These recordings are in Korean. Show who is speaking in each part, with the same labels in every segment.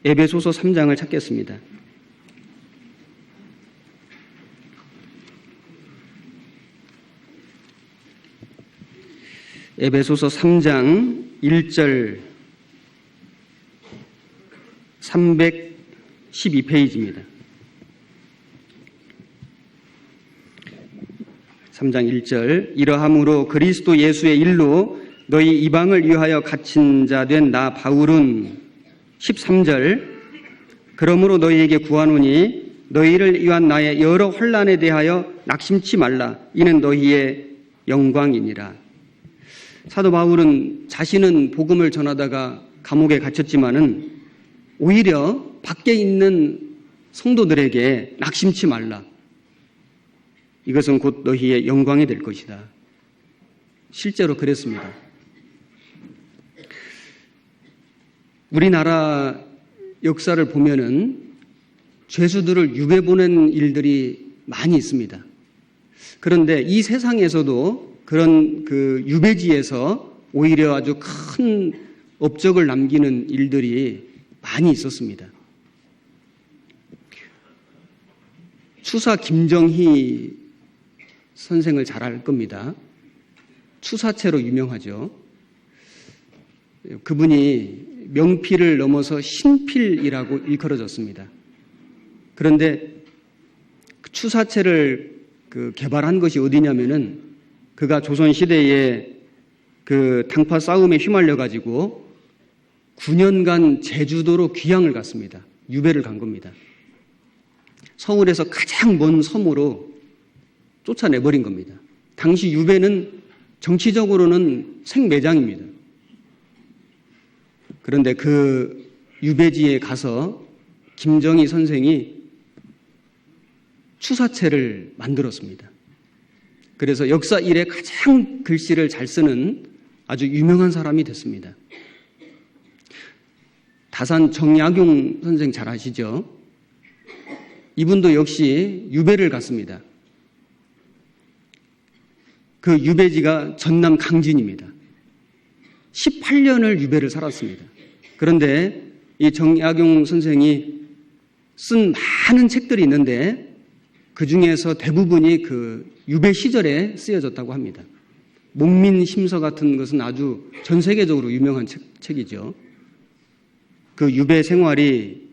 Speaker 1: 에베소서 3장을 찾겠습니다. 에베소서 3장 1절 312페이지입니다. 3장 1절 이러함으로 그리스도 예수의 일로 너희 이방을 위하여 갇힌 자 된 나 바울은 13절 그러므로 너희에게 구하노니 너희를 위한 나의 여러 환난에 대하여 낙심치 말라 이는 너희의 영광이니라. 사도 바울은 자신은 복음을 전하다가 감옥에 갇혔지만은 오히려 밖에 있는 성도들에게 낙심치 말라. 이것은 곧 너희의 영광이 될 것이다. 실제로 그랬습니다. 우리나라 역사를 보면은 죄수들을 유배 보낸 일들이 많이 있습니다. 그런데 이 세상에서도 그런 그 유배지에서 오히려 아주 큰 업적을 남기는 일들이 많이 있었습니다. 추사 김정희 선생을 잘 알 겁니다. 추사체로 유명하죠. 그분이 명필을 넘어서 신필이라고 일컬어졌습니다. 그런데 추사체를 개발한 것이 어디냐면은 그가 조선시대에 그 당파 싸움에 휘말려가지고 9년간 제주도로 귀향을 갔습니다. 유배를 간 겁니다. 서울에서 가장 먼 섬으로 쫓아내버린 겁니다. 당시 유배는 정치적으로는 생매장입니다. 그런데 그 유배지에 가서 김정희 선생이 추사체를 만들었습니다. 그래서 역사 이래 가장 글씨를 잘 쓰는 아주 유명한 사람이 됐습니다. 다산 정약용 선생 잘 아시죠? 이분도 역시 유배를 갔습니다. 그 유배지가 전남 강진입니다. 18년을 유배를 살았습니다. 그런데 이 정약용 선생이 쓴 많은 책들이 있는데 그 중에서 대부분이 그 유배 시절에 쓰여졌다고 합니다. 목민심서 같은 것은 아주 전 세계적으로 유명한 책이죠. 그 유배 생활이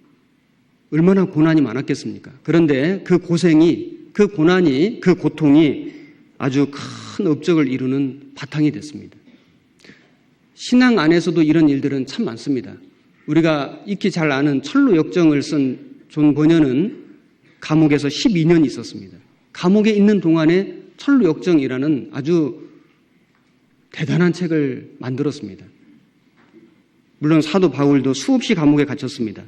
Speaker 1: 얼마나 고난이 많았겠습니까? 그런데 그 고생이, 그 고난이, 그 고통이 아주 큰 업적을 이루는 바탕이 됐습니다. 신앙 안에서도 이런 일들은 참 많습니다. 우리가 익히 잘 아는 철로 역정을 쓴 존 버녀는 감옥에서 12년 있었습니다. 감옥에 있는 동안에 철로 역정이라는 아주 대단한 책을 만들었습니다. 물론 사도 바울도 수없이 감옥에 갇혔습니다.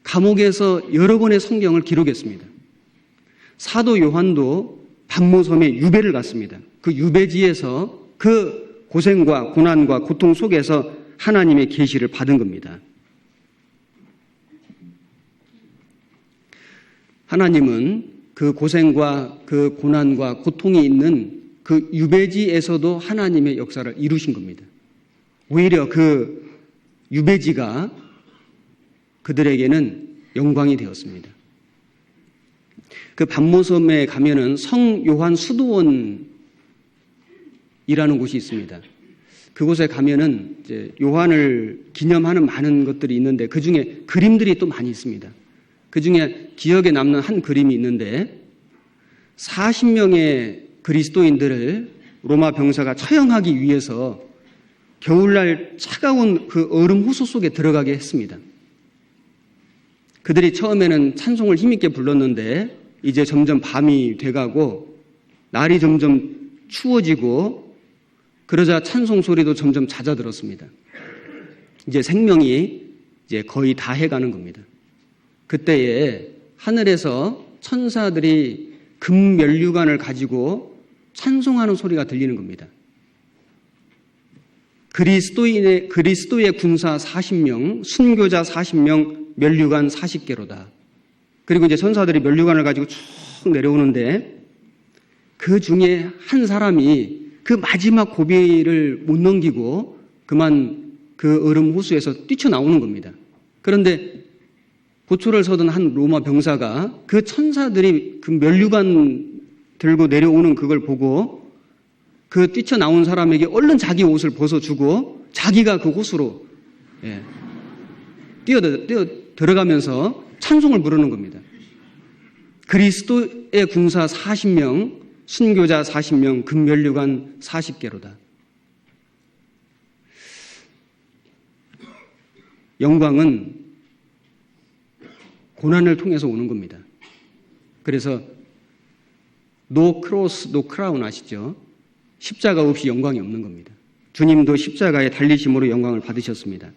Speaker 1: 감옥에서 여러 번의 성경을 기록했습니다. 사도 요한도 pat모섬에 유배를 갔습니다. 그 유배지에서 그 고생과 고난과 고통 속에서 하나님의 계시를 받은 겁니다. 하나님은 그 고생과 그 고난과 고통이 있는 그 유배지에서도 하나님의 역사를 이루신 겁니다. 오히려 그 유배지가 그들에게는 영광이 되었습니다. 그 pat모섬에 가면은 성 요한 수도원이라는 곳이 있습니다. 그곳에 가면은 이제 요한을 기념하는 많은 것들이 있는데 그 중에 그림들이 또 많이 있습니다. 그 중에 기억에 남는 한 그림이 있는데 40명의 그리스도인들을 로마 병사가 처형하기 위해서 겨울날 차가운 그 얼음 호수 속에 들어가게 했습니다. 그들이 처음에는 찬송을 힘있게 불렀는데 이제 점점 밤이 돼가고 날이 점점 추워지고 그러자 찬송 소리도 점점 잦아들었습니다. 이제 생명이 이제 거의 다 해가는 겁니다. 그때에 하늘에서 천사들이 금면류관을 가지고 찬송하는 소리가 들리는 겁니다. 그리스도의 군사 40명, 순교자 40명, 면류관 40개로다. 그리고 이제 천사들이 면류관을 가지고 쭉 내려오는데 그 중에 한 사람이 그 마지막 고비를 못 넘기고 그만 그 얼음 호수에서 뛰쳐나오는 겁니다. 그런데 고초를 서던 한 로마 병사가 그 천사들이 그 면류관 들고 내려오는 그걸 보고 그 뛰쳐나온 사람에게 얼른 자기 옷을 벗어주고 자기가 그 호수로 뛰어 들어가면서 찬송을 부르는 겁니다. 그리스도의 군사 40명, 순교자 40명, 금면류관 40개로다. 영광은 고난을 통해서 오는 겁니다. 그래서 no cross, no crown 아시죠? 십자가 없이 영광이 없는 겁니다. 주님도 십자가에 달리심으로 영광을 받으셨습니다.